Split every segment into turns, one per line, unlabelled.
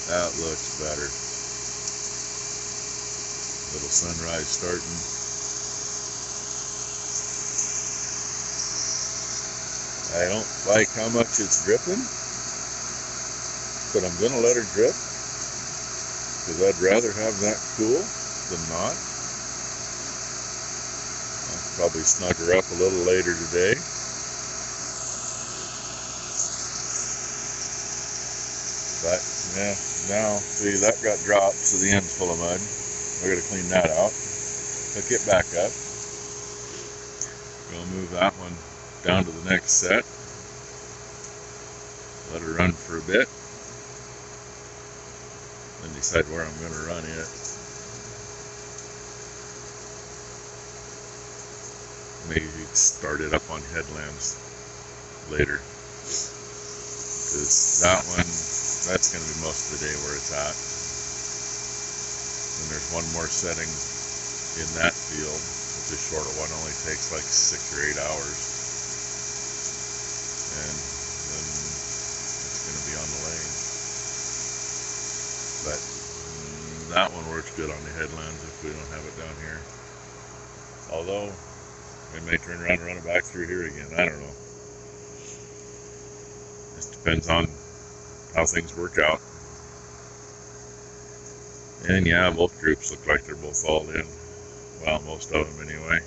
That looks better. Little sunrise starting. I don't like how much it's dripping, but I'm gonna let her drip because I'd rather have that cool than not. I'll probably snug her up a little later today. But yeah, now see that got dropped, so the end's full of mud. I gotta clean that out. Hook it back up. We'll move that one down to the next set. Let her run for a bit. Then decide where I'm gonna run it. Maybe start it up on headlands later. Because that one, that's going to be most of the day where it's at. And there's one more setting in that field, which is a shorter one, only takes like 6 or 8 hours. And then it's going to be on the lane. But that one works good on the headlands if we don't have it down here. Although, we may turn around and run it back through here again. I don't know. Just depends on how things work out. And yeah, both groups look like they're both all in. Well, most of them anyway.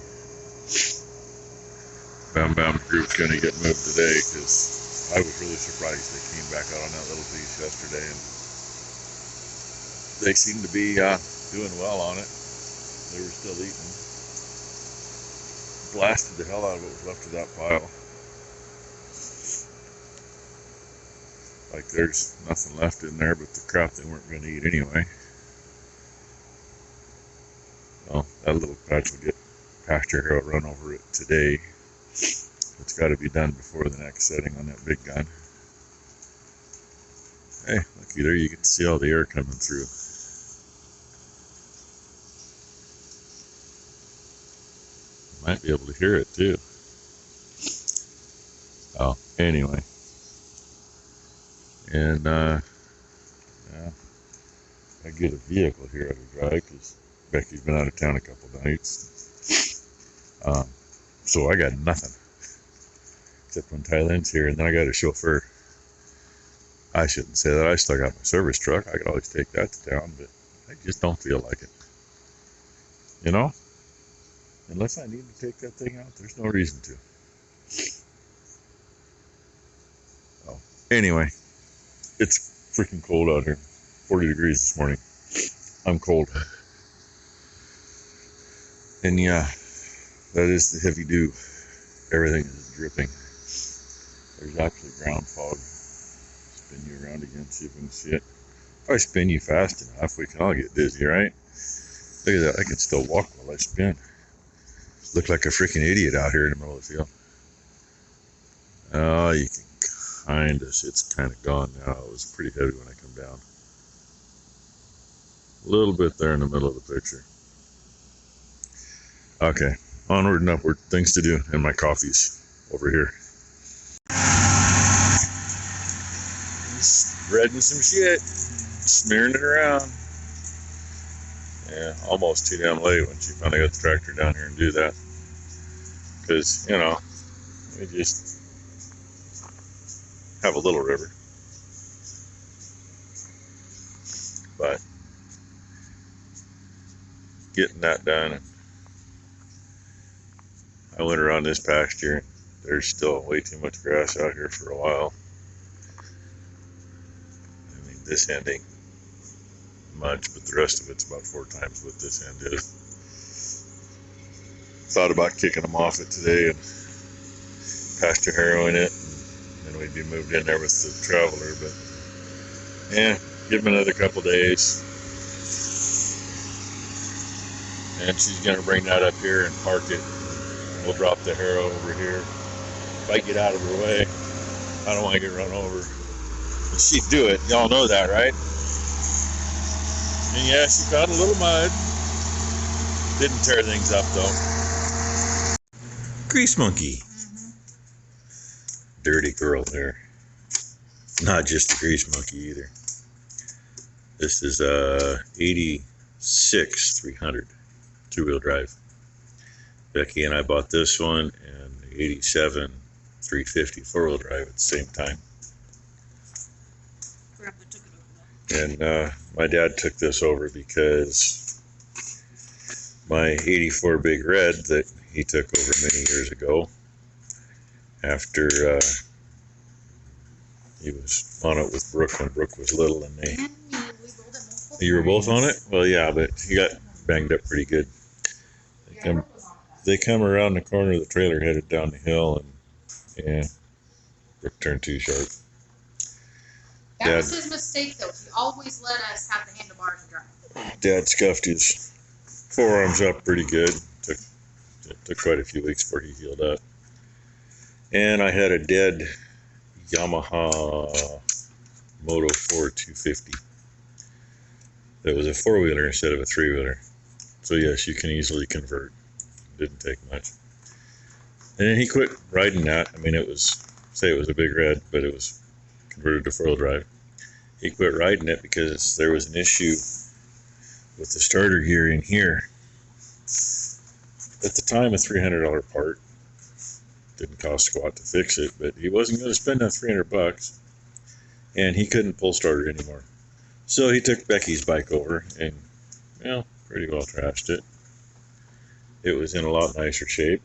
Bam Bam group's going to get moved today because I was really surprised they came back out on that little piece yesterday. And they seem to be doing well on it. They were still eating. Blasted the hell out of what was left of that pile. Like there's nothing left in there but the crap they weren't going to eat anyway. Well, that little patch will get pasture harrow run over it today. It's got to be done before the next setting on that big gun. Hey, looky there, you get to see all the air coming through. Might be able to hear it too. Oh, anyway. And, yeah, I get a vehicle here to drive because Becky's been out of town a couple nights. So I got nothing. Except when Thailand's here, and then I got a chauffeur. I shouldn't say that. I still got my service truck. I could always take that to town, but I just don't feel like it. You know? Unless I need to take that thing out, there's no reason to. Oh, anyway, it's freaking cold out here. 40 degrees this morning. I'm cold. And yeah, that is the heavy dew. Everything is dripping. There's actually ground fog. Spin you around again, see if we can see it. If I spin you fast enough, we can all get dizzy, right? Look at that, I can still walk while I spin. Look like a freaking idiot out here in the middle of the field. Oh, you can it's kind of gone now. It was pretty heavy when I come down. A little bit there in the middle of the picture. Okay, onward and upward. Things to do, and my coffee's over here. Spreading some shit, smearing it around. Yeah, almost too damn late when she finally got the tractor down here and do that. Because, you know, we just have a little river. But getting that done. And I went around this pasture. There's still way too much grass out here for a while. I mean, this end ain't much, but the rest of it's about 4 times what this end is. Thought about kicking them off it today and pasture harrowing it, and then we'd be moved in there with the Traveler, but yeah, give them another couple days. And she's gonna bring that up here and park it. We'll drop the harrow over here. If I get out of her way, I don't want to get run over. But she'd do it, y'all know that, right? And yeah, she caught a little mud. Didn't tear things up though. Grease monkey. Dirty girl there. Not just a grease monkey either. This is a 86 300 two-wheel drive. Becky and I bought this one and the 87 350 four-wheel drive at the same time.
Grandpa took it over though.
And my dad took this over because my 84 Big Red that he took over many years ago, after he was on it with Brooke when Brooke was little, and they...
And me, we rolled it multiple
You were both on it?
times.
Well, yeah, but he got banged up pretty good.
Yeah, Brooke was on it.
They come around the corner of the trailer headed down the hill, and yeah, Brooke turned too sharp.
That
Dad-
was his mistake though. He always let us have the handlebars and drive.
Dad scuffed his forearms up pretty good. Took quite a few weeks before he healed up. And I had a dead Yamaha Moto 4 250. That was a four-wheeler instead of a three-wheeler. So yes, you can easily convert. Didn't take much. And then he quit riding that. I mean, it was a Big Red, but it was converted to four-wheel drive. He quit riding it because there was an issue with the starter gear in here. At the time, a $300 part. Didn't cost squat to fix it, but he wasn't going to spend that $300, and he couldn't pull start it anymore. So he took Becky's bike over and, well, pretty well trashed it. It was in a lot nicer shape,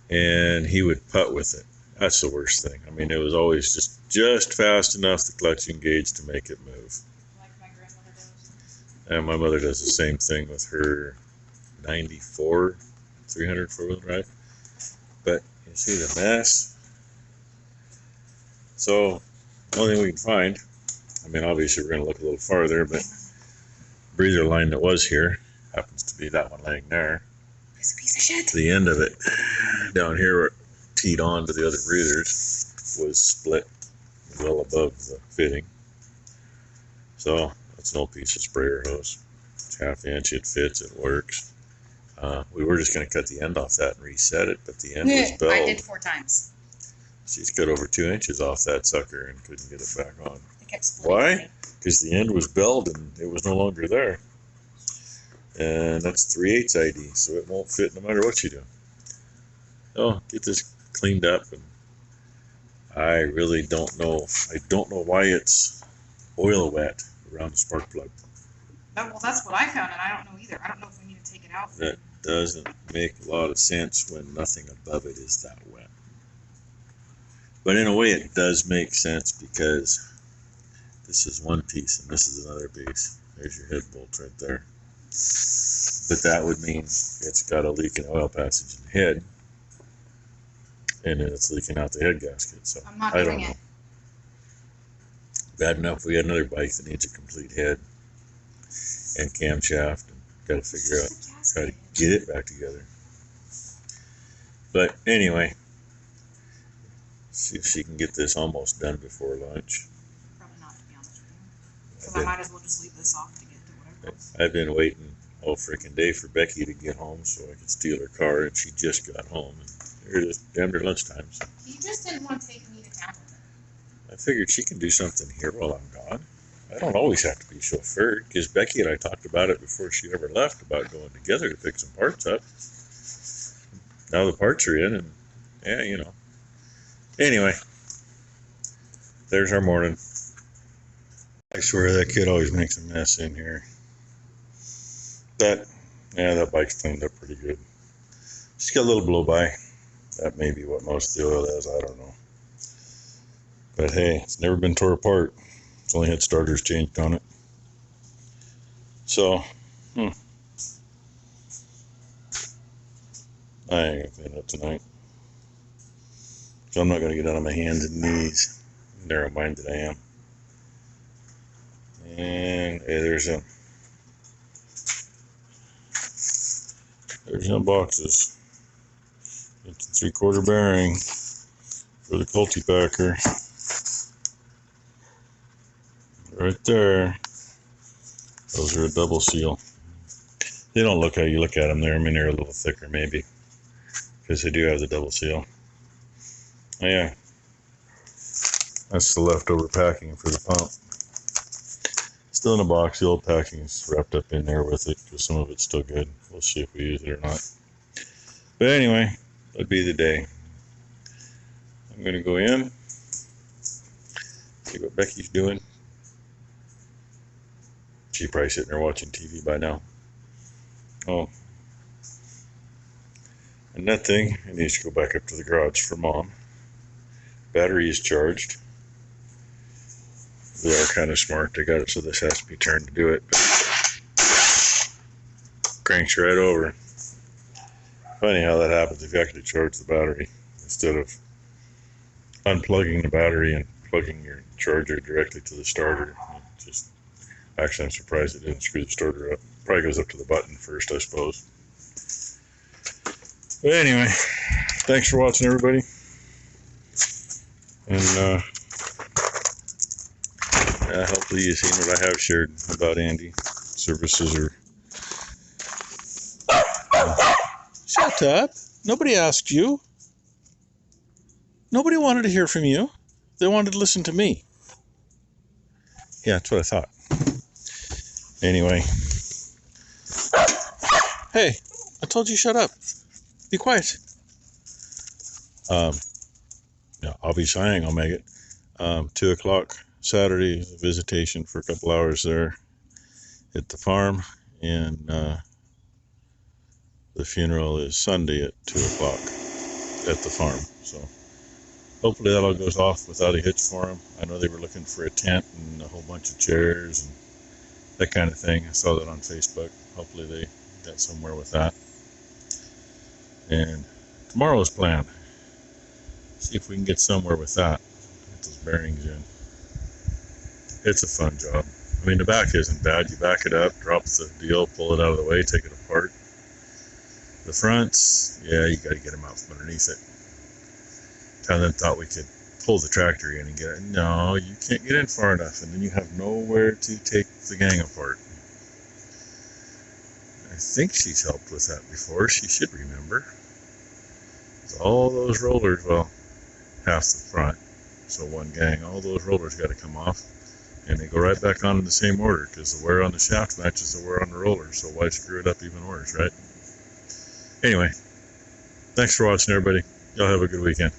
and he would putt with it. That's the worst thing. I mean, it was always just fast enough the clutch engaged to make it move.
Like my grandmother does.
And my mother does the same thing with her 94 300 four-wheel drive. But you see the mess. So the only thing we can find, I mean, obviously we're going to look a little farther, but breather line that was here happens to be that one laying there.
It's a piece of shit.
The end of it down here where it teed on to the other breathers was split well above the fitting. So that's an old piece of sprayer hose. It's ½ inch, it fits, it works. We were just going to cut the end off that and reset it, but the end was
I
belled.
did 4 times.
She's cut over 2 inches off that sucker and couldn't get it back on.
They kept splitting.
Why?
me.
Because the end was belled and it was no longer there. And that's 3/8 ID, so it won't fit no matter what you do. Oh, get this cleaned up, and I really don't know. I don't know why it's oil wet around the spark plug.
Well, that's what I found, and I don't know either. I don't know if we need to take it out.
That doesn't make a lot of sense when nothing above it is that wet. But in a way, it does make sense because this is one piece and this is another piece. There's your head bolt right there. But that would mean it's got a leak in oil passage in the head, and then it's leaking out the head gasket. So
I'm not
I
doing
don't know.
it.
Bad enough we had another bike that needs a complete head and camshaft, and got to figure out
It's
how
a
to
gasket.
get it back together. But anyway, see if she can get this almost done before lunch.
Probably not, to be honest with you. Because
I've
I
been,
might as well just leave this off to get to whatever else.
I've been waiting all freaking day for Becky to get home so I could steal her car, and she just got home. And here it is, damn near lunchtime. So
You just didn't want to take me to town with it.
I figured she can do something here while I'm gone. I don't always have to be chauffeured, because Becky and I talked about it before she ever left, about going together to pick some parts up. Now the parts are in, and yeah, you know. Anyway, there's our morning. I swear that kid always makes a mess in here. But, yeah, that bike's cleaned up pretty good. She's got a little blow by. That may be what most of the oil is, I don't know. But hey, it's never been tore apart. It's only had starters changed on it. So, I ain't gonna clean it up tonight. So I'm not gonna get out on my hands and knees. Narrow-minded I am. And hey, there's them boxes. It's a 3/4 bearing for the Cultipacker. Right there. Those are a double seal. They don't look how you look at them there. I mean, they're a little thicker maybe, because they do have the double seal. Oh yeah. That's the leftover packing for the pump. Still in a box. The old packing's wrapped up in there with it because some of it's still good. We'll see if we use it or not. But anyway, that'd be the day. I'm going to go in, see what Becky's doing. She's probably sitting there watching TV by now. Oh. And that thing, it needs to go back up to the garage for Mom. Battery is charged. They are kind of smart. They got it so this has to be turned to do it. Cranks right over. Funny how that happens if you actually charge the battery instead of unplugging the battery and plugging your charger directly to the starter. Actually, I'm surprised it didn't screw the starter up. Probably goes up to the button first, I suppose. But anyway, thanks for watching, everybody. And hopefully you've seen what I have shared about Andy. Services are... Shut up. Nobody asked you. Nobody wanted to hear from you. They wanted to listen to me. Yeah, that's what I thought. Anyway. Hey, I told you shut up. Be quiet. Yeah, I'll be sighing. I'll make it. 2 o'clock Saturday, visitation for a couple hours there at the farm. And the funeral is Sunday at 2 o'clock at the farm. So hopefully that all goes off without a hitch for them. I know they were looking for a tent and a whole bunch of chairs and that kind of thing. I saw that on Facebook. Hopefully they got somewhere with that. And tomorrow's plan. See if we can get somewhere with that. Get those bearings in. It's a fun job. I mean, the back isn't bad. You back it up, drop the deal, pull it out of the way, take it apart. The fronts, yeah, you got to get them out from underneath it. Tyler thought we could pull the tractor in and get it. No, you can't get in far enough, and then you have nowhere to take the gang apart. I think she's helped with that before. She should remember. All those rollers, well, half the front, so one gang, all those rollers got to come off, and they go right back on in the same order, because the wear on the shaft matches the wear on the roller, so why screw it up even worse, right? Anyway, thanks for watching, everybody. Y'all have a good weekend.